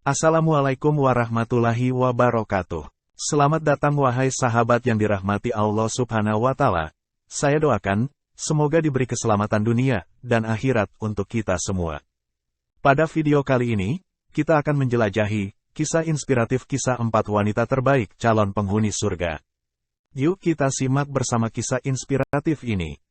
Assalamualaikum warahmatullahi wabarakatuh. Selamat datang wahai sahabat yang dirahmati Allah Subhanahu wa Ta'ala. Saya doakan, semoga diberi keselamatan dunia dan akhirat untuk kita semua. Pada video kali ini, kita akan menjelajahi kisah inspiratif kisah 4 wanita terbaik calon penghuni surga. Yuk kita simak bersama kisah inspiratif ini.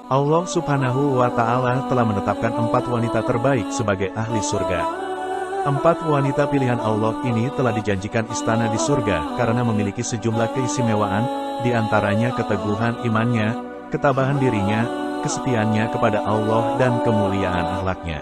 Allah Subhanahu wa Ta'ala telah menetapkan 4 wanita terbaik sebagai ahli surga. 4 wanita pilihan Allah ini telah dijanjikan istana di surga karena memiliki sejumlah keistimewaan, di antaranya keteguhan imannya, ketabahan dirinya, kesetiaannya kepada Allah dan kemuliaan akhlaknya.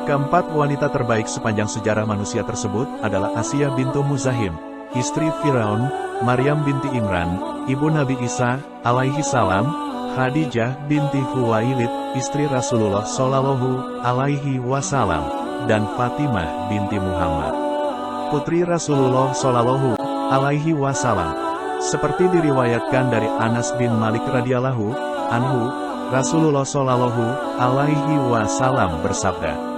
Keempat wanita terbaik sepanjang sejarah manusia tersebut adalah Asiyah bintu Muzahim, istri Firaun, Maryam binti Imran, ibu Nabi Isa, alaihi salam, Khadijah binti Khuwailid, istri Rasulullah Shallallahu alaihi wasallam, dan Fatimah binti Muhammad, putri Rasulullah Shallallahu alaihi wasallam. Seperti diriwayatkan dari Anas bin Malik radhiyallahu anhu, Rasulullah Shallallahu alaihi wasallam bersabda,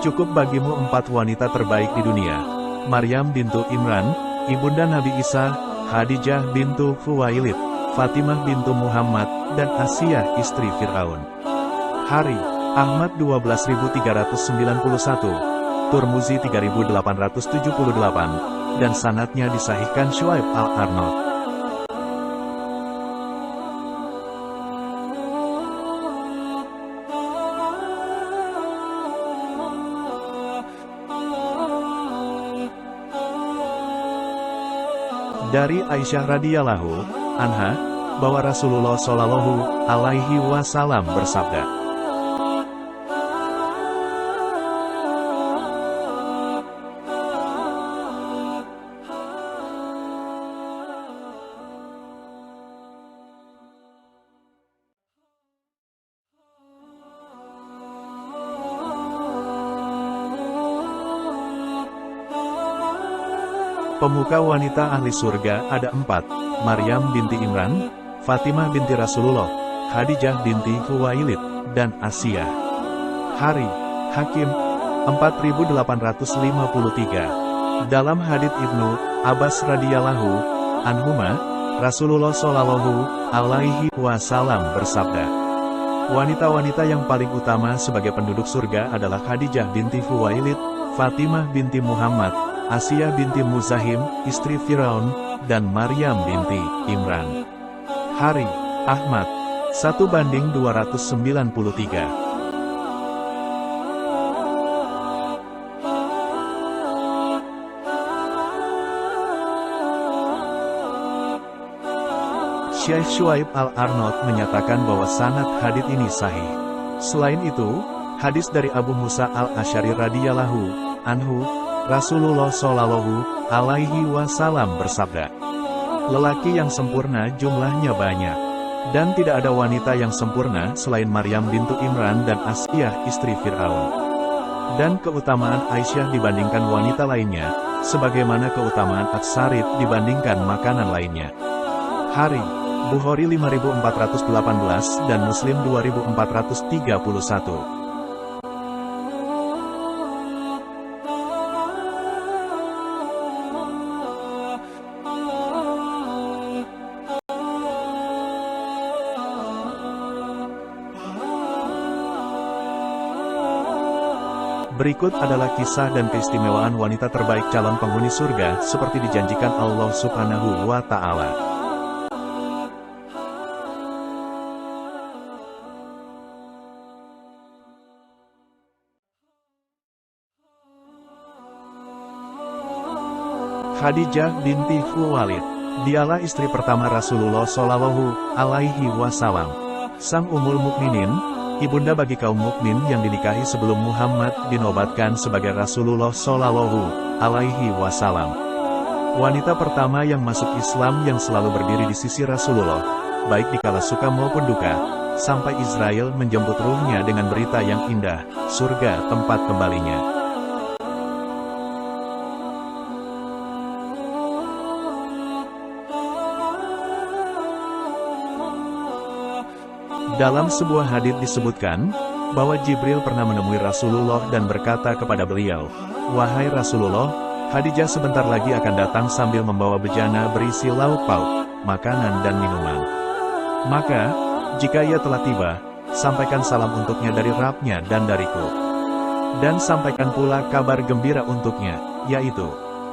"Cukup bagimu 4 wanita terbaik di dunia, Maryam bintu Imran, ibunda Nabi Isa, Khadijah bintu Khuwailid, Fatimah bintu Muhammad, dan Asiyah istri Fir'aun." Hari, Ahmad 12391, Turmuzi 3878, dan sanadnya disahihkan Syuaib Al-Arnaud. Dari Aisyah radhiyallahu anha, bahwa Rasulullah Shallallahu alaihi wasallam bersabda, pemuka wanita ahli surga ada 4, Maryam binti Imran, Fatimah binti Rasulullah, Khadijah binti Khuwailid, dan Asiyah. Hari, Hakim 4853. Dalam hadits Ibnu Abbas radhiyallahu anhuma, Rasulullah Shallallahu alaihi wasallam bersabda, "Wanita-wanita yang paling utama sebagai penduduk surga adalah Khadijah binti Khuwailid, Fatimah binti Muhammad, Asiyah binti Muzahim, istri Firaun, dan Maryam binti Imran." Hari, Ahmad 1:293. Syekh Syuaib Al-Arnaud menyatakan bahwa sanad hadits ini sahih. Selain itu, hadis dari Abu Musa Al-Asy'ari radhiyallahu anhu, Rasulullah Shallallahu alaihi wasallam bersabda, "Lelaki yang sempurna jumlahnya banyak, dan tidak ada wanita yang sempurna selain Maryam bintu Imran dan Asiyah istri Fir'aun." Dan keutamaan Aisyah dibandingkan wanita lainnya, sebagaimana keutamaan Atsarid dibandingkan makanan lainnya. Hari, Bukhari 5418 dan Muslim 2431. Berikut adalah kisah dan keistimewaan wanita terbaik calon penghuni surga seperti dijanjikan Allah Subhanahu wa Ta'ala. Khadijah binti Khuwailid, dialah istri pertama Rasulullah Shallallahu alaihi wasallam, sang Ummul Mukminin, ibunda bagi kaum mukmin yang dinikahi sebelum Muhammad dinobatkan sebagai Rasulullah Shallallahu alaihi wasallam. Wanita pertama yang masuk Islam yang selalu berdiri di sisi Rasulullah, baik dikala suka maupun duka, sampai Israel menjemput ruhnya dengan berita yang indah, surga tempat kembalinya. Dalam sebuah hadits disebutkan, bahwa Jibril pernah menemui Rasulullah dan berkata kepada beliau, "Wahai Rasulullah, Khadijah sebentar lagi akan datang sambil membawa bejana berisi lauk pauk, makanan dan minuman. Maka, jika ia telah tiba, sampaikan salam untuknya dari Rabbnya dan dariku. Dan sampaikan pula kabar gembira untuknya, yaitu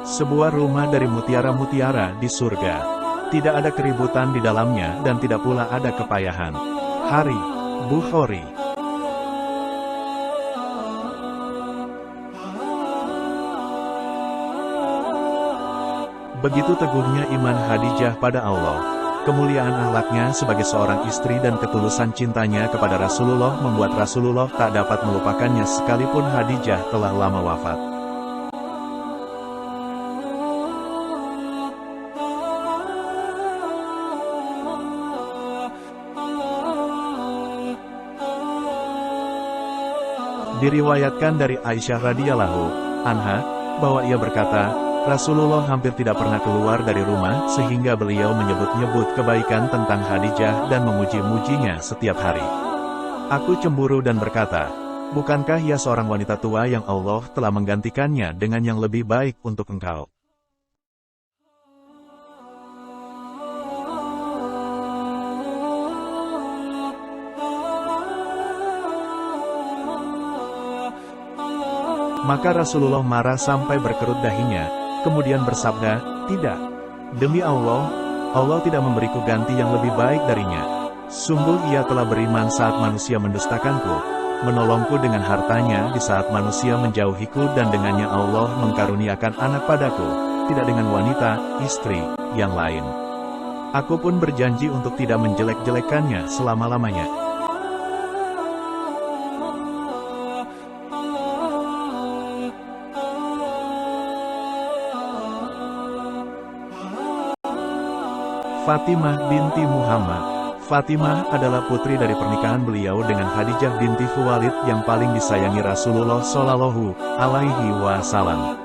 sebuah rumah dari mutiara-mutiara di surga. Tidak ada keributan di dalamnya dan tidak pula ada kepayahan." Hari Bukhari. Begitu teguhnya iman Khadijah pada Allah, kemuliaan akhlaknya sebagai seorang istri dan ketulusan cintanya kepada Rasulullah membuat Rasulullah tak dapat melupakannya sekalipun Khadijah telah lama wafat. Diriwayatkan dari Aisyah radhiyallahu anha, bahwa ia berkata, Rasulullah hampir tidak pernah keluar dari rumah sehingga beliau menyebut-nyebut kebaikan tentang Khadijah dan memuji-mujinya setiap hari. Aku cemburu dan berkata, bukankah ia seorang wanita tua yang Allah telah menggantikannya dengan yang lebih baik untuk engkau? Maka Rasulullah marah sampai berkerut dahinya, kemudian bersabda, "Tidak. Demi Allah, Allah tidak memberiku ganti yang lebih baik darinya. Sungguh ia telah beriman saat manusia mendustakanku, menolongku dengan hartanya di saat manusia menjauhiku dan dengannya Allah mengkaruniakan anak padaku, tidak dengan wanita, istri, yang lain. Aku pun berjanji untuk tidak menjelek-jelekannya selama-lamanya." Fatimah binti Muhammad. Fatimah adalah putri dari pernikahan beliau dengan Khadijah binti Khuwailid yang paling disayangi Rasulullah Shallallahu Alaihi Wasallam.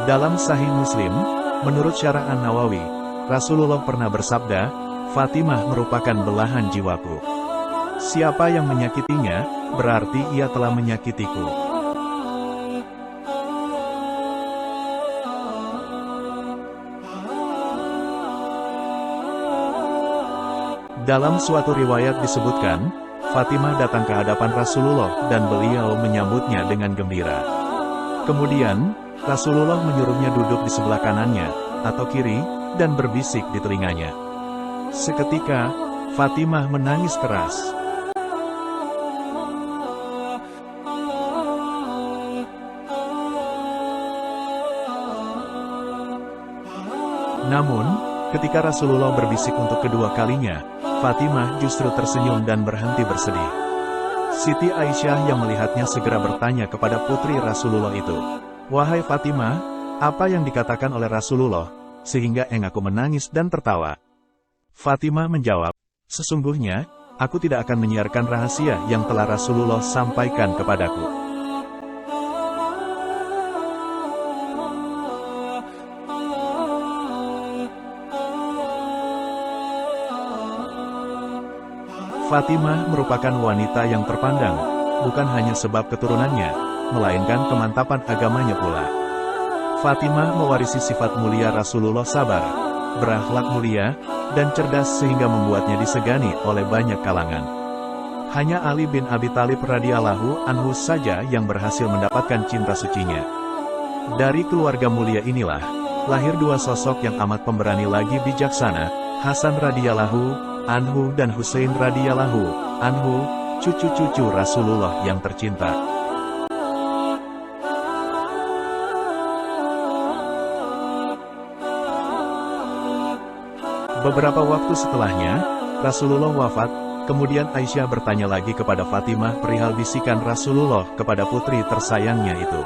Dalam Sahih Muslim, menurut Syarah An-Nawawi, Rasulullah pernah bersabda, "Fatimah merupakan belahan jiwaku. Siapa yang menyakitinya, berarti ia telah menyakitiku." Dalam suatu riwayat disebutkan, Fatimah datang ke hadapan Rasulullah dan beliau menyambutnya dengan gembira. Kemudian, Rasulullah menyuruhnya duduk di sebelah kanannya, atau kiri, dan berbisik di telinganya. Seketika, Fatimah menangis keras. Namun, ketika Rasulullah berbisik untuk kedua kalinya, Fatimah justru tersenyum dan berhenti bersedih. Siti Aisyah yang melihatnya segera bertanya kepada putri Rasulullah itu, "Wahai Fatimah, apa yang dikatakan oleh Rasulullah, sehingga engkau menangis dan tertawa?" Fatimah menjawab, "Sesungguhnya, aku tidak akan menyiarkan rahasia yang telah Rasulullah sampaikan kepadaku." Fatimah merupakan wanita yang terpandang, bukan hanya sebab keturunannya, melainkan kemantapan agamanya pula. Fatimah mewarisi sifat mulia Rasulullah sabar, berakhlak mulia, dan cerdas sehingga membuatnya disegani oleh banyak kalangan. Hanya Ali bin Abi Thalib radhiyallahu anhu saja yang berhasil mendapatkan cinta sucinya. Dari keluarga mulia inilah, lahir dua sosok yang amat pemberani lagi bijaksana, Hasan radhiyallahu anhu dan Husain radhiyallahu anhu, cucu-cucu Rasulullah yang tercinta. Beberapa waktu setelahnya, Rasulullah wafat, kemudian Aisyah bertanya lagi kepada Fatimah perihal bisikan Rasulullah kepada putri tersayangnya itu.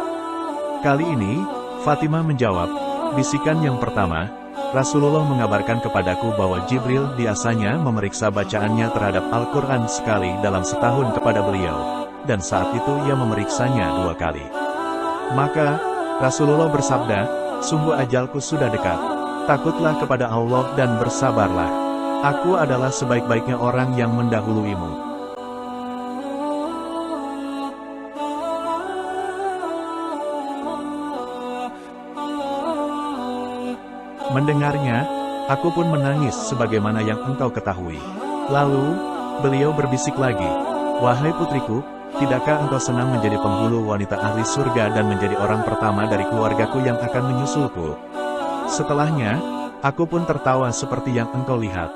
Kali ini, Fatimah menjawab, Bisikan yang pertama, Rasulullah mengabarkan kepadaku bahwa Jibril biasanya memeriksa bacaannya terhadap Al-Quran sekali dalam setahun kepada beliau, dan saat itu ia memeriksanya 2 kali. Maka, Rasulullah bersabda, sungguh ajalku sudah dekat. Takutlah kepada Allah dan bersabarlah. Aku adalah sebaik-baiknya orang yang mendahuluimu. Mendengarnya, aku pun menangis sebagaimana yang engkau ketahui. Lalu, beliau berbisik lagi, wahai putriku, tidakkah engkau senang menjadi penghulu wanita ahli surga dan menjadi orang pertama dari keluargaku yang akan menyusulku? Setelahnya, aku pun tertawa seperti yang engkau lihat.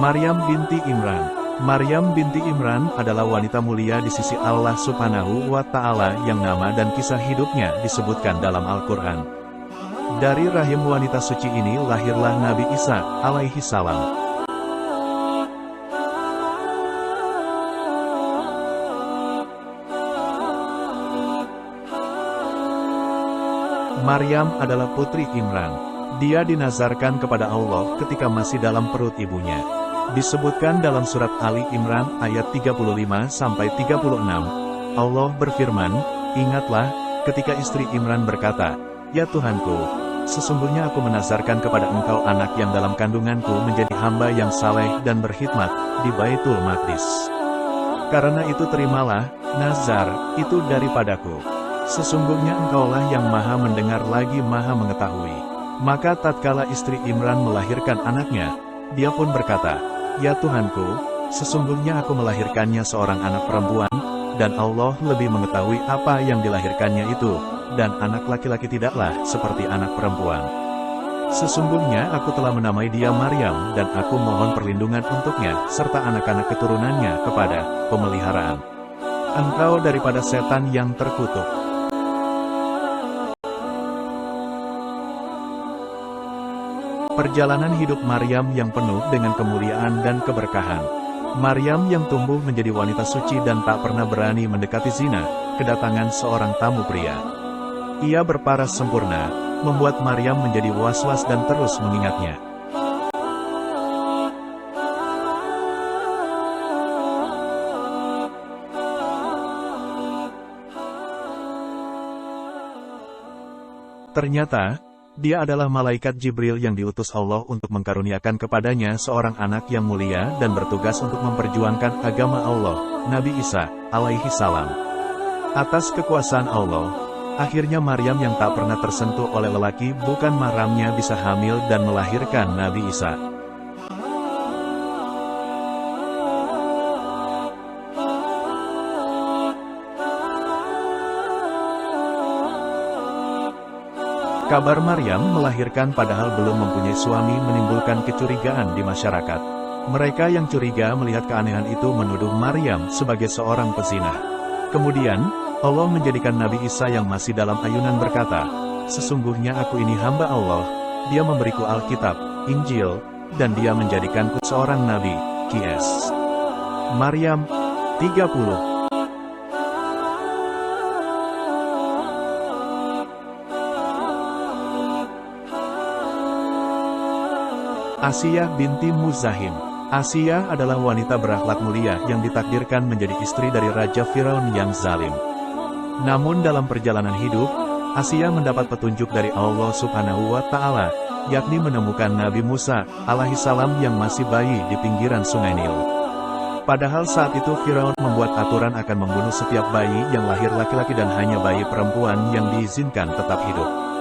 Maryam binti Imran. Maryam binti Imran adalah wanita mulia di sisi Allah Subhanahu wa Ta'ala yang nama dan kisah hidupnya disebutkan dalam Al-Quran. Dari rahim wanita suci ini lahirlah Nabi Isa alaihi salam. Maryam adalah putri Imran. Dia dinazarkan kepada Allah ketika masih dalam perut ibunya. Disebutkan dalam surat Ali Imran ayat 35-36, Allah berfirman, ingatlah, ketika istri Imran berkata, ya Tuhanku, sesungguhnya aku menazarkan kepada engkau anak yang dalam kandunganku menjadi hamba yang saleh dan berkhidmat di Baitul Maqdis. Karena itu terimalah, nazar, itu daripadaku. Sesungguhnya engkaulah yang maha mendengar lagi maha mengetahui. Maka tatkala istri Imran melahirkan anaknya, dia pun berkata, ya Tuhanku, sesungguhnya aku melahirkannya seorang anak perempuan, dan Allah lebih mengetahui apa yang dilahirkannya itu, dan anak laki-laki tidaklah seperti anak perempuan. Sesungguhnya aku telah menamai dia Maryam, dan aku mohon perlindungan untuknya, serta anak-anak keturunannya kepada pemeliharaan engkau daripada setan yang terkutuk. Perjalanan hidup Maryam yang penuh dengan kemuliaan dan keberkahan. Maryam yang tumbuh menjadi wanita suci dan tak pernah berani mendekati zina, kedatangan seorang tamu pria. Ia berparas sempurna, membuat Maryam menjadi was-was dan terus mengingatnya. Ternyata, dia adalah malaikat Jibril yang diutus Allah untuk mengkaruniakan kepadanya seorang anak yang mulia dan bertugas untuk memperjuangkan agama Allah, Nabi Isa, alaihi salam. Atas kekuasaan Allah, akhirnya Maryam yang tak pernah tersentuh oleh lelaki bukan mahramnya bisa hamil dan melahirkan Nabi Isa. Kabar Maryam melahirkan padahal belum mempunyai suami menimbulkan kecurigaan di masyarakat. Mereka yang curiga melihat keanehan itu menuduh Maryam sebagai seorang pezina. Kemudian, Allah menjadikan Nabi Isa yang masih dalam ayunan berkata, sesungguhnya aku ini hamba Allah, dia memberiku Alkitab, Injil, dan dia menjadikanku seorang Nabi, Qs. Maryam 30. Asiyah binti Muzahim. Asiyah adalah wanita berakhlak mulia yang ditakdirkan menjadi istri dari Raja Firaun yang zalim. Namun dalam perjalanan hidup, Asiyah mendapat petunjuk dari Allah Subhanahu wa Ta'ala, yakni menemukan Nabi Musa alaihissalam yang masih bayi di pinggiran Sungai Nil. Padahal saat itu Firaun membuat aturan akan membunuh setiap bayi yang lahir laki-laki dan hanya bayi perempuan yang diizinkan tetap hidup.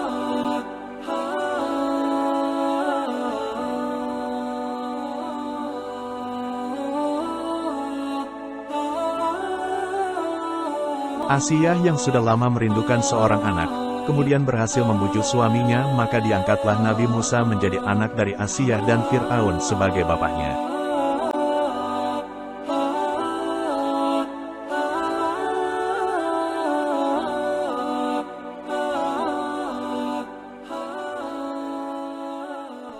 Asiyah yang sudah lama merindukan seorang anak, kemudian berhasil membujuk suaminya, maka diangkatlah Nabi Musa menjadi anak dari Asiyah dan Fir'aun sebagai bapaknya.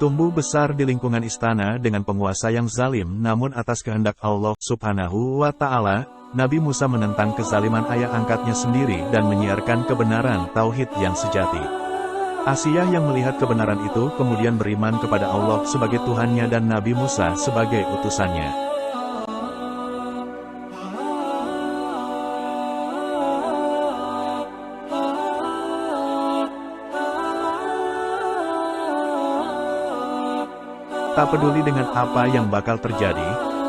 tumbuh besar di lingkungan istana dengan penguasa yang zalim, namun atas kehendak Allah Subhanahu wa Ta'ala, Nabi Musa menentang kezaliman ayah angkatnya sendiri dan menyiarkan kebenaran tauhid yang sejati. Asiyah yang melihat kebenaran itu kemudian beriman kepada Allah sebagai Tuhannya dan Nabi Musa sebagai utusannya. Tak peduli dengan apa yang bakal terjadi,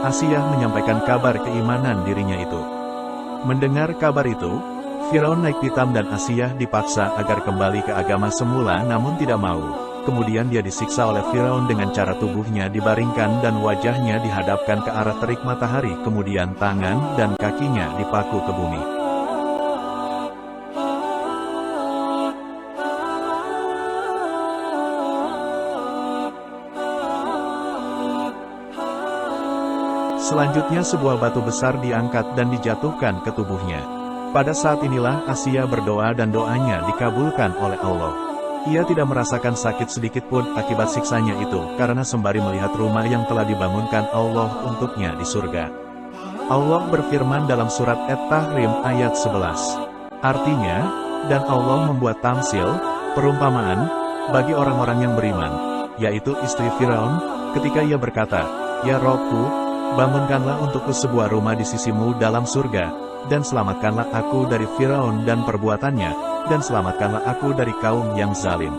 Asiyah menyampaikan kabar keimanan dirinya itu. Mendengar kabar itu, Firaun naik pitam dan Asiyah dipaksa agar kembali ke agama semula namun tidak mau. Kemudian dia disiksa oleh Firaun dengan cara tubuhnya dibaringkan dan wajahnya dihadapkan ke arah terik matahari, kemudian tangan dan kakinya dipaku ke bumi. Selanjutnya sebuah batu besar diangkat dan dijatuhkan ke tubuhnya. Pada saat inilah Asiyah berdoa dan doanya dikabulkan oleh Allah. Ia tidak merasakan sakit sedikit pun akibat siksanya itu, karena sembari melihat rumah yang telah dibangunkan Allah untuknya di surga. Allah berfirman dalam surat At-Tahrim ayat 11. Artinya, dan Allah membuat tamsil, perumpamaan, bagi orang-orang yang beriman, yaitu istri Firaun, ketika ia berkata, "Ya Robku, bangunkanlah untukku sebuah rumah di sisimu dalam surga, dan selamatkanlah aku dari Firaun dan perbuatannya, dan selamatkanlah aku dari kaum yang zalim."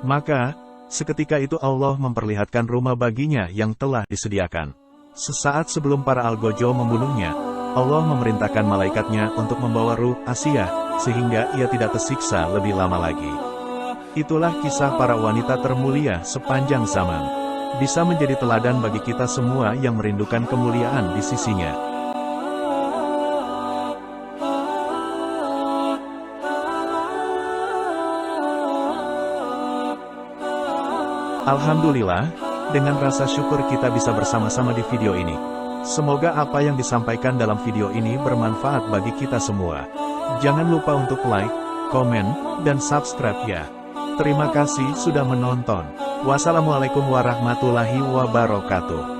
Maka, seketika itu Allah memperlihatkan rumah baginya yang telah disediakan. Sesaat sebelum para Algojo membunuhnya, Allah memerintahkan malaikatnya untuk membawa ruh Asiyah, sehingga ia tidak tersiksa lebih lama lagi. Itulah kisah para wanita termulia sepanjang zaman. Bisa menjadi teladan bagi kita semua yang merindukan kemuliaan di sisinya. Alhamdulillah, dengan rasa syukur kita bisa bersama-sama di video ini. Semoga apa yang disampaikan dalam video ini bermanfaat bagi kita semua. Jangan lupa untuk like, komen, dan subscribe ya. Terima kasih sudah menonton. Wassalamualaikum warahmatullahi wabarakatuh.